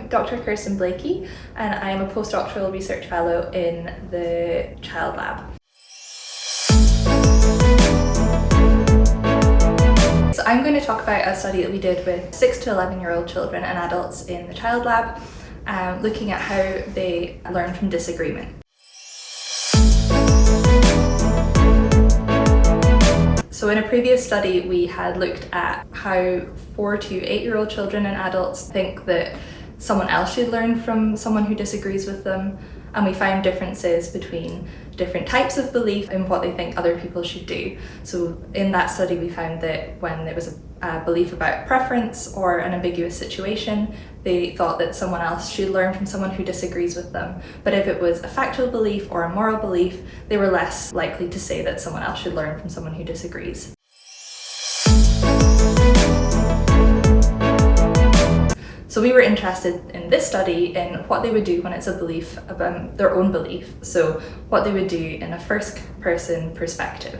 I'm Dr. Kirsten Blakey, and I am a postdoctoral research fellow in the ChiLD lab. So I'm going to talk about a study that we did with 6 to 11-year-old children and adults in the ChiLD lab, looking at how they learn from disagreement. So in a previous study, we had looked at how 4 to 8-year-old children and adults think that someone else should learn from someone who disagrees with them, and we found differences between different types of belief and what they think other people should do. So in that study, we found that when it was a belief about preference or an ambiguous situation, they thought that someone else should learn from someone who disagrees with them. But if it was a factual belief or a moral belief, they were less likely to say that someone else should learn from someone who disagrees. So we were interested in this study in what they would do when it's a belief about their own belief. So what they would do in a first-person perspective.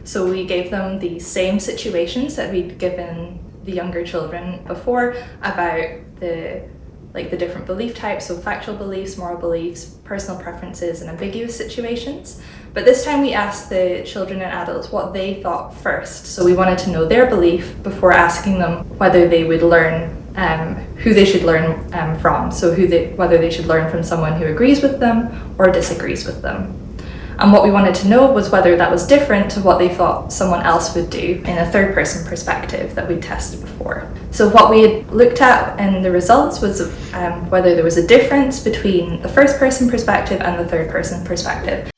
So we gave them the same situations that we'd given the younger children before about the different belief types, so factual beliefs, moral beliefs, personal preferences, and ambiguous situations. But this time we asked the children and adults what they thought first. So we wanted to know their belief before asking them whether they would learn who they should learn from. So whether they should learn from someone who agrees with them or disagrees with them. And what we wanted to know was whether that was different to what they thought someone else would do in a third-person perspective that we'd tested before. So what we had looked at in the results was whether there was a difference between the first-person perspective and the third-person perspective.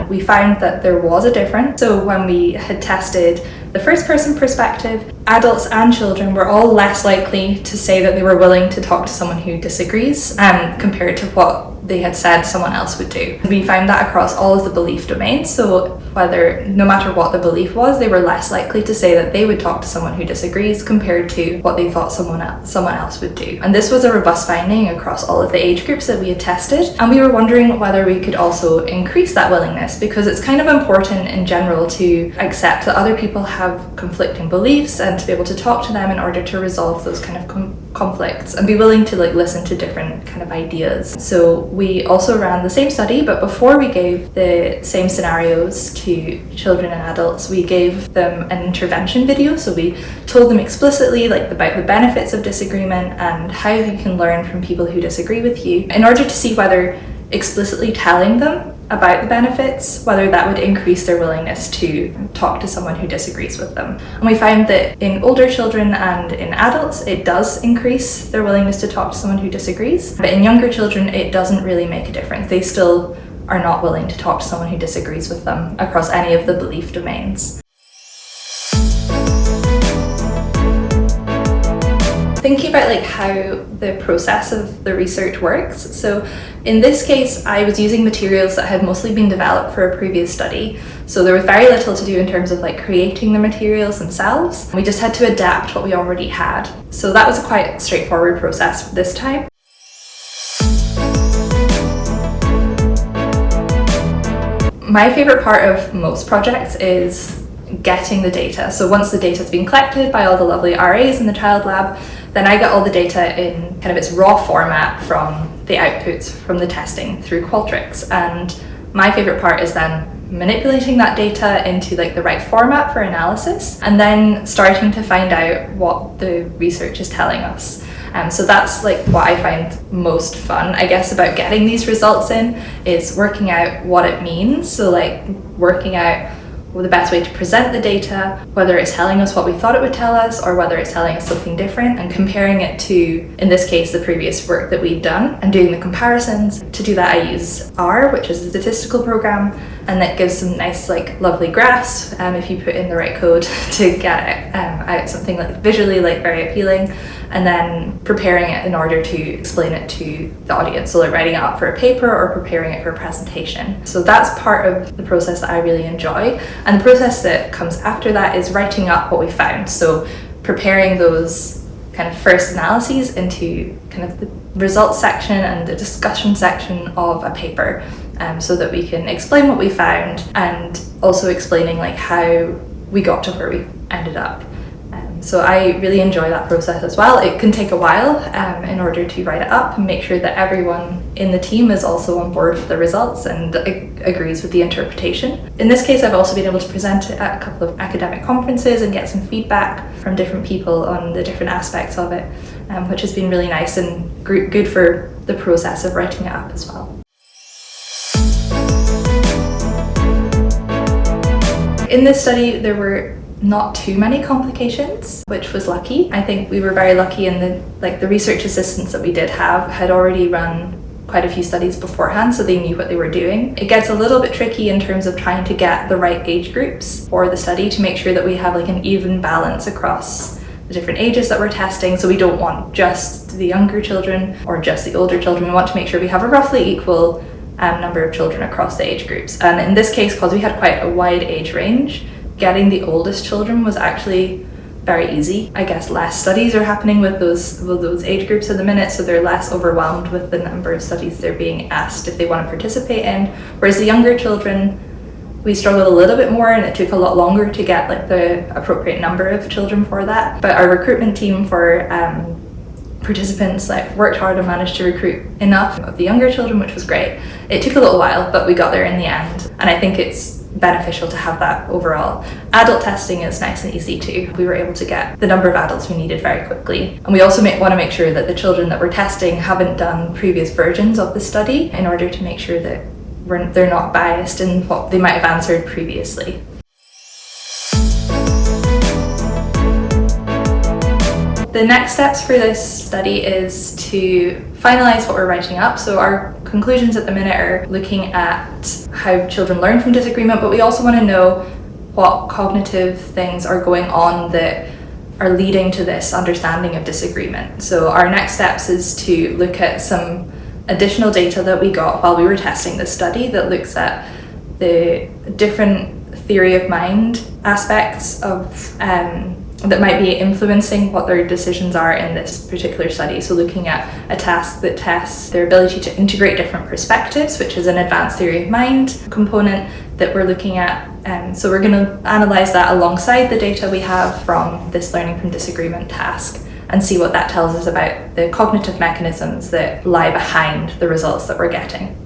We found that there was a difference. So when we had tested the first-person perspective, adults and children were all less likely to say that they were willing to talk to someone who disagrees compared to what they had said someone else would do. We found that across all of the belief domains, so no matter what the belief was, they were less likely to say that they would talk to someone who disagrees compared to what they thought someone else would do. And this was a robust finding across all of the age groups that we had tested, and we were wondering whether we could also increase that willingness, because it's kind of important in general to accept that other people have conflicting beliefs and to be able to talk to them in order to resolve those kind of conflicts and be willing to listen to different kind of ideas. So we also ran the same study, but before we gave the same scenarios to children and adults, we gave them an intervention video. So we told them explicitly about the benefits of disagreement and how you can learn from people who disagree with you, in order to see whether explicitly telling them about the benefits, whether that would increase their willingness to talk to someone who disagrees with them. And we found that in older children and in adults, it does increase their willingness to talk to someone who disagrees. But in younger children, it doesn't really make a difference. They still are not willing to talk to someone who disagrees with them across any of the belief domains. Thinking about how the process of the research works. So in this case, I was using materials that had mostly been developed for a previous study. So there was very little to do in terms of creating the materials themselves. We just had to adapt what we already had. So that was a quite straightforward process this time. My favorite part of most projects is getting the data. So once the data's been collected by all the lovely RAs in the ChiLD lab, then I get all the data in kind of its raw format from the outputs from the testing through Qualtrics. And my favorite part is then manipulating that data into the right format for analysis, and then starting to find out what the research is telling us. So that's what I find most fun, I guess, about getting these results in, is working out what it means. So working out the best way to present the data, whether it's telling us what we thought it would tell us or whether it's telling us something different, and comparing it to, in this case, the previous work that we'd done and doing the comparisons. To do that, I use R, which is a statistical program, and that gives some nice lovely graphs if you put in the right code to get out something visually very appealing, and then preparing it in order to explain it to the audience. So writing it up for a paper or preparing it for a presentation. So that's part of the process that I really enjoy. And the process that comes after that is writing up what we found. So preparing those kind of first analyses into kind of the results section and the discussion section of a paper. so that we can explain what we found and also explaining like how we got to where we ended up. So I really enjoy that process as well. It can take a while in order to write it up and make sure that everyone in the team is also on board with the results and agrees with the interpretation. In this case, I've also been able to present it at a couple of academic conferences and get some feedback from different people on the different aspects of it, which has been really nice and good for the process of writing it up as well. In this study, there were not too many complications, which was lucky. I think we were very lucky in the research assistants that we did have had already run quite a few studies beforehand, so they knew what they were doing. It gets a little bit tricky in terms of trying to get the right age groups for the study to make sure that we have like an even balance across the different ages that we're testing. So we don't want just the younger children or just the older children. We want to make sure we have a roughly equal number of children across the age groups. And in this case, because we had quite a wide age range, getting the oldest children was actually very easy. I guess less studies are happening with those age groups at the minute, so they're less overwhelmed with the number of studies they're being asked if they want to participate in. Whereas the younger children, we struggled a little bit more and it took a lot longer to get like the appropriate number of children for that. But our recruitment team for participants worked hard and managed to recruit enough of the younger children, which was great. It took a little while, but we got there in the end. And I think it's beneficial to have that overall. Adult testing is nice and easy too. We were able to get the number of adults we needed very quickly. And we also want to make sure that the children that we're testing haven't done previous versions of the study in order to make sure that they're not biased in what they might have answered previously. The next steps for this study is to finalise what we're writing up. So our conclusions at the minute are looking at how children learn from disagreement, but we also want to know what cognitive things are going on that are leading to this understanding of disagreement. So our next steps is to look at some additional data that we got while we were testing this study that looks at the different theory of mind aspects of that might be influencing what their decisions are in this particular study. So looking at a task that tests their ability to integrate different perspectives, which is an advanced theory of mind component that we're looking at. So we're going to analyse that alongside the data we have from this learning from disagreement task and see what that tells us about the cognitive mechanisms that lie behind the results that we're getting.